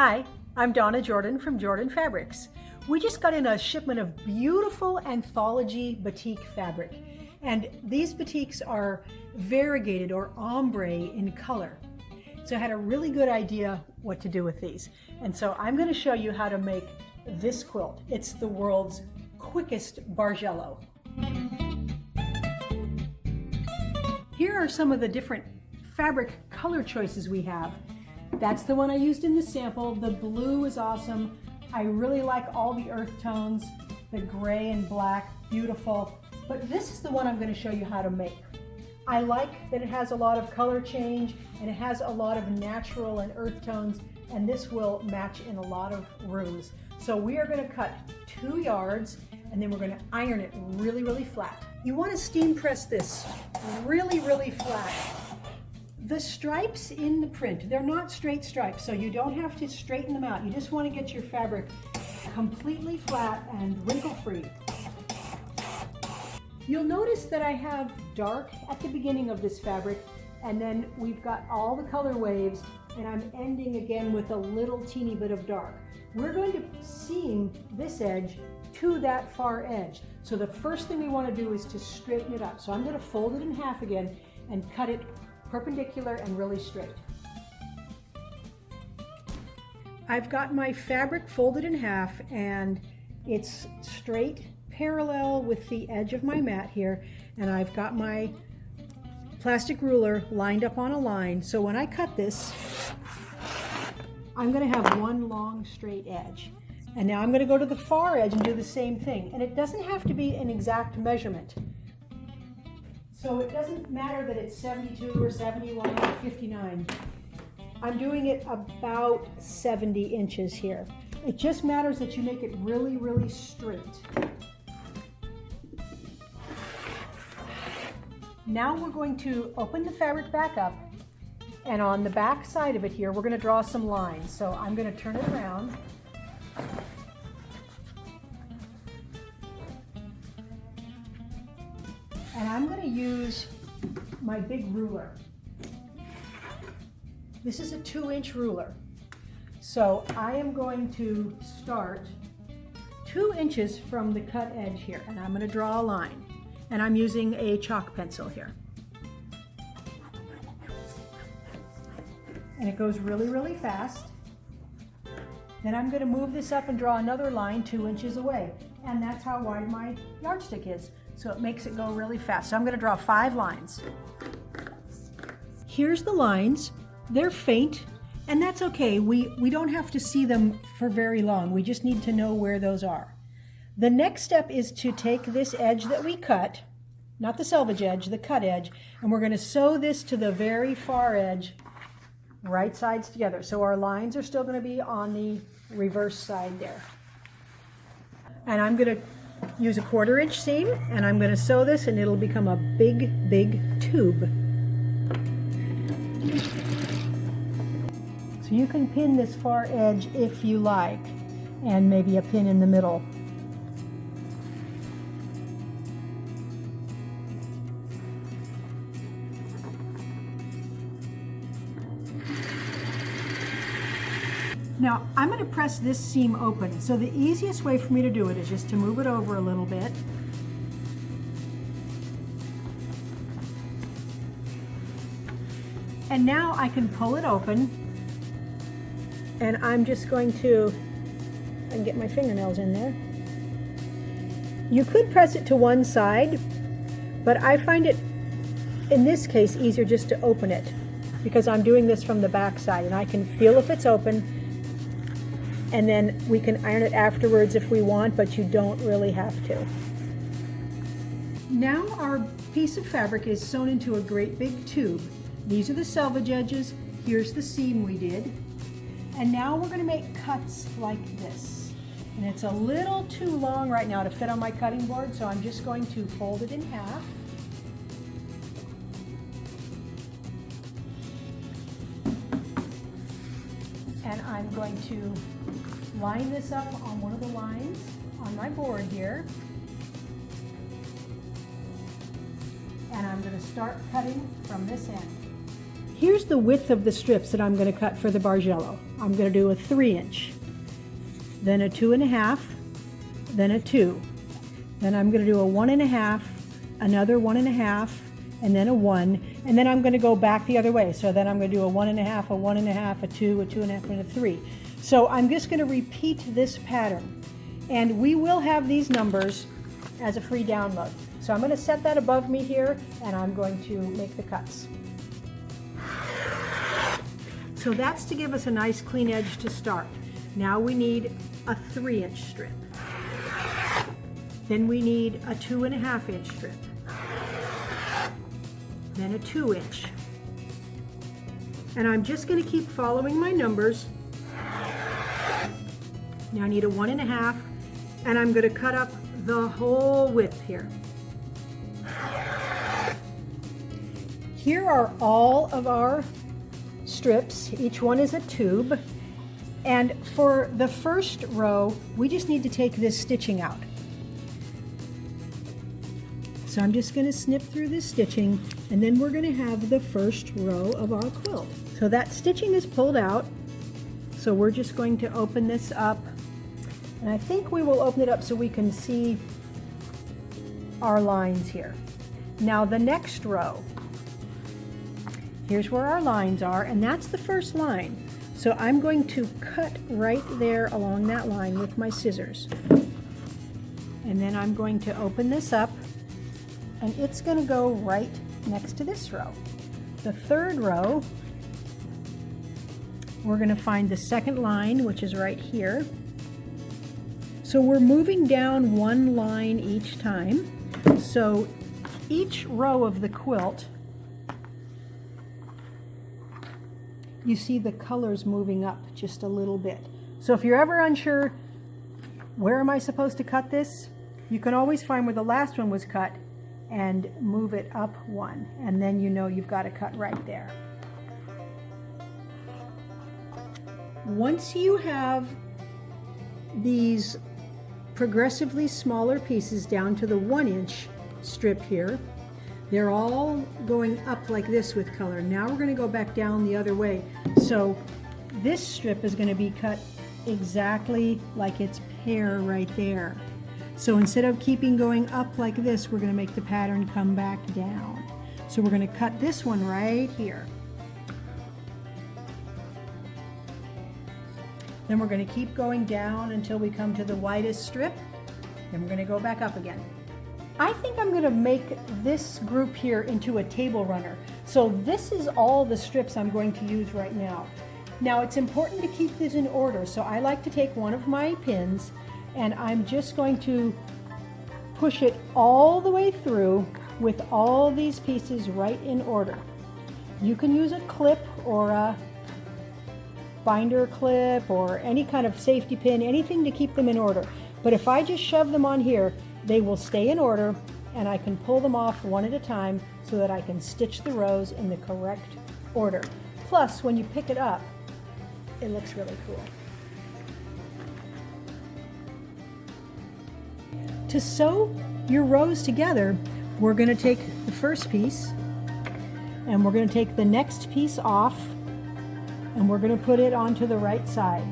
Hi, I'm Donna Jordan from Jordan Fabrics. We just got in a shipment of beautiful anthology batik fabric. And these batiks are variegated or ombre in color. So I had a really good idea what to do with these. And so I'm going to show you how to make this quilt. It's the world's quickest Bargello. Here are some of the different fabric color choices we have. That's the one I used in the sample. The blue is awesome. I really like all the earth tones, the gray and black, beautiful. But this is the one I'm going to show you how to make. I like that it has a lot of color change and it has a lot of natural and earth tones, and this will match in a lot of rooms. So we are going to cut 2 yards and then we're going to iron it really, really flat. You want to steam press this really, really flat. The stripes in the print, they're not straight stripes, so you don't have to straighten them out. You just want to get your fabric completely flat and wrinkle-free. You'll notice that I have dark at the beginning of this fabric, and then we've got all the color waves, and I'm ending again with a little teeny bit of dark. We're going to seam this edge to that far edge. So the first thing we want to do is to straighten it up. So I'm going to fold it in half again and cut it perpendicular and really straight. I've got my fabric folded in half and it's straight parallel with the edge of my mat here, and I've got my plastic ruler lined up on a line. So when I cut this, I'm going to have one long straight edge. And now I'm going to go to the far edge and do the same thing. And it doesn't have to be an exact measurement. So it doesn't matter that it's 72 or 71 or 59. I'm doing it about 70 inches here. It just matters that you make it really, really straight. Now we're going to open the fabric back up, and on the back side of it here, we're going to draw some lines. So I'm going to turn it around. And I'm going to use my big ruler. This is a 2-inch ruler. So I am going to start 2 inches from the cut edge here, and I'm going to draw a line. And I'm using a chalk pencil here. And it goes really, really fast. Then I'm going to move this up and draw another line 2 inches away. And that's how wide my yardstick is. So it makes it go really fast. So I'm going to draw 5 lines. Here's the lines. They're faint, and that's okay. We don't have to see them for very long. We just need to know where those are. The next step is to take this edge that we cut, not the selvage edge, the cut edge, and we're going to sew this to the very far edge, right sides together. So our lines are still going to be on the reverse side there. And I'm going to use a 1/4 inch seam, and I'm going to sew this, and it'll become a big, big tube. So you can pin this far edge if you like, and maybe a pin in the middle. Now, I'm going to press this seam open. So the easiest way for me to do it is just to move it over a little bit. And now I can pull it open. And I'm just going to, I can get my fingernails in there. You could press it to one side, but I find it, in this case, easier just to open it because I'm doing this from the back side, and I can feel if it's open. And then we can iron it afterwards if we want, but you don't really have to. Now our piece of fabric is sewn into a great big tube. These are the selvage edges. Here's the seam we did. And now we're going to make cuts like this. And it's a little too long right now to fit on my cutting board, so I'm just going to fold it in half. And I'm going to line this up on one of the lines on my board here. And I'm going to start cutting from this end. Here's the width of the strips that I'm going to cut for the Bargello. I'm going to do a 3-inch, then a 2.5, then a 2. Then I'm going to do a 1.5, another 1.5, and then a 1, and then I'm going to go back the other way. So then I'm going to do a 1.5, a 1.5, a 2, a 2.5, and a 3. So I'm just going to repeat this pattern, and we will have these numbers as a free download. So I'm going to set that above me here, and I'm going to make the cuts. So that's to give us a nice clean edge to start. Now we need a 3-inch strip. Then we need a 2.5-inch strip. Then a 2-inch. And I'm just going to keep following my numbers. Now I need a 1.5, and I'm going to cut up the whole width here. Here are all of our strips. Each one is a tube. And for the first row, we just need to take this stitching out. So I'm just going to snip through this stitching, and then we're going to have the first row of our quilt. So that stitching is pulled out. So we're just going to open this up. And I think we will open it up so we can see our lines here. Now the next row, here's where our lines are, and that's the first line. So I'm going to cut right there along that line with my scissors. And then I'm going to open this up, and it's going to go right next to this row. The third row, we're going to find the second line, which is right here. So we're moving down one line each time. So each row of the quilt, you see the colors moving up just a little bit. So if you're ever unsure, where am I supposed to cut this? You can always find where the last one was cut and move it up one, and then you know you've got to cut right there. Once you have these progressively smaller pieces down to the 1-inch strip here, they're all going up like this with color. Now we're going to go back down the other way. So this strip is going to be cut exactly like its pair right there. So instead of keeping going up like this, we're going to make the pattern come back down. So we're going to cut this one right here. Then we're going to keep going down until we come to the widest strip. Then we're going to go back up again. I think I'm going to make this group here into a table runner. So this is all the strips I'm going to use right now. Now it's important to keep this in order. So I like to take one of my pins, and I'm just going to push it all the way through with all these pieces right in order. You can use a clip or a binder clip or any kind of safety pin, anything to keep them in order. But if I just shove them on here, they will stay in order, and I can pull them off one at a time so that I can stitch the rows in the correct order. Plus, when you pick it up, it looks really cool. To sew your rows together, we're going to take the first piece, and we're going to take the next piece off, and we're going to put it onto the right side.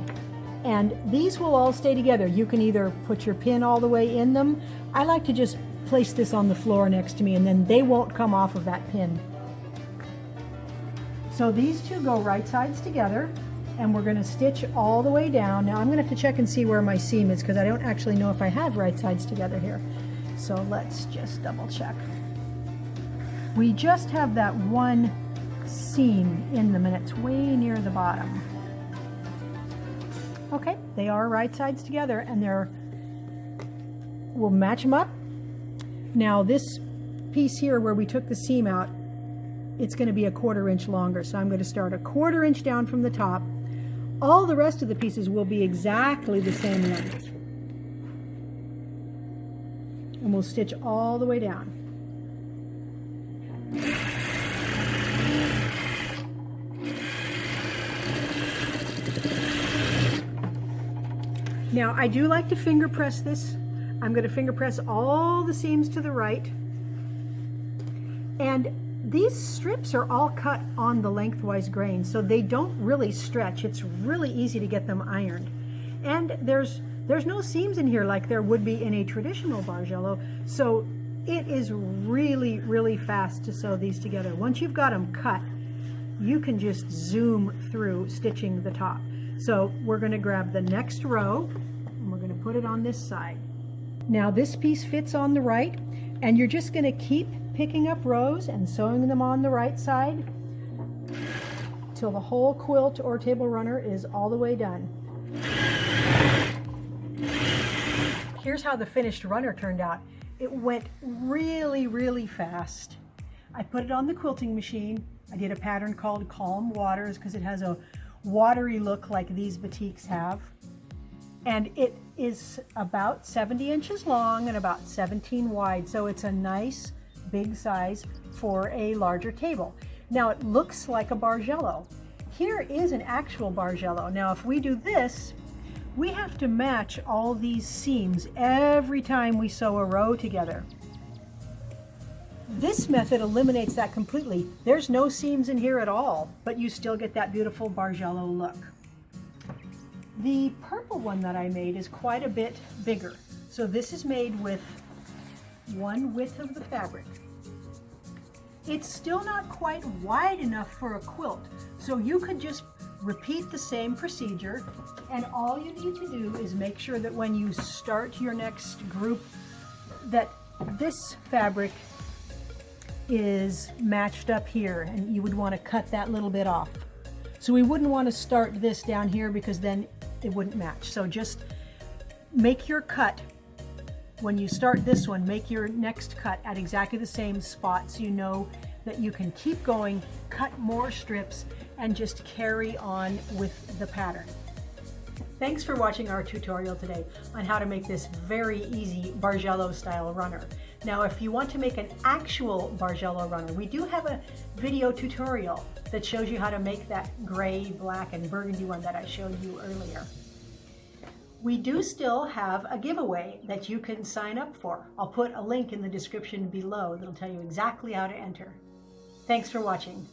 And these will all stay together. You can either put your pin all the way in them. I like to just place this on the floor next to me, and then they won't come off of that pin. So these two go right sides together, and we're going to stitch all the way down. Now I'm going to have to check and see where my seam is, because I don't actually know if I have right sides together here. So let's just double check. We just have that one seam in them, and it's way near the bottom. Okay, they are right sides together, and we'll match them up. Now this piece here where we took the seam out, it's going to be a 1/4 inch longer, so I'm going to start a 1/4 inch down from the top. All the rest of the pieces will be exactly the same length, and we'll stitch all the way down. Now I do like to finger press this. I'm going to finger press all the seams to the right. And These strips are all cut on the lengthwise grain, so they don't really stretch. It's really easy to get them ironed. And there's no seams in here like there would be in a traditional Bargello, so it is really, really fast to sew these together. Once you've got them cut, you can just zoom through stitching the top. So we're going to grab the next row and we're going to put it on this side. Now this piece fits on the right, and you're just going to keep picking up rows and sewing them on the right side till the whole quilt or table runner is all the way done. Here's how the finished runner turned out. It went really, really fast. I put it on the quilting machine. I did a pattern called Calm Waters because it has a watery look like these batiks have. And it is about 70 inches long and about 17 wide, so it's a nice big size for a larger table. Now it looks like a Bargello. Here is an actual Bargello. Now if we do this, we have to match all these seams every time we sew a row together. This method eliminates that completely. There's no seams in here at all, but you still get that beautiful Bargello look. The purple one that I made is quite a bit bigger. So this is made with one width of the fabric. It's still not quite wide enough for a quilt, so you could just repeat the same procedure, and all you need to do is make sure that when you start your next group that this fabric is matched up here, and you would want to cut that little bit off. So we wouldn't want to start this down here because then it wouldn't match. So just make your cut. When you start this one, make your next cut at exactly the same spot so you know that you can keep going, cut more strips, and just carry on with the pattern. Thanks for watching our tutorial today on how to make this very easy Bargello style runner. Now if you want to make an actual Bargello runner, we do have a video tutorial that shows you how to make that gray, black, and burgundy one that I showed you earlier. We do still have a giveaway that you can sign up for. I'll put a link in the description below that'll tell you exactly how to enter. Thanks for watching.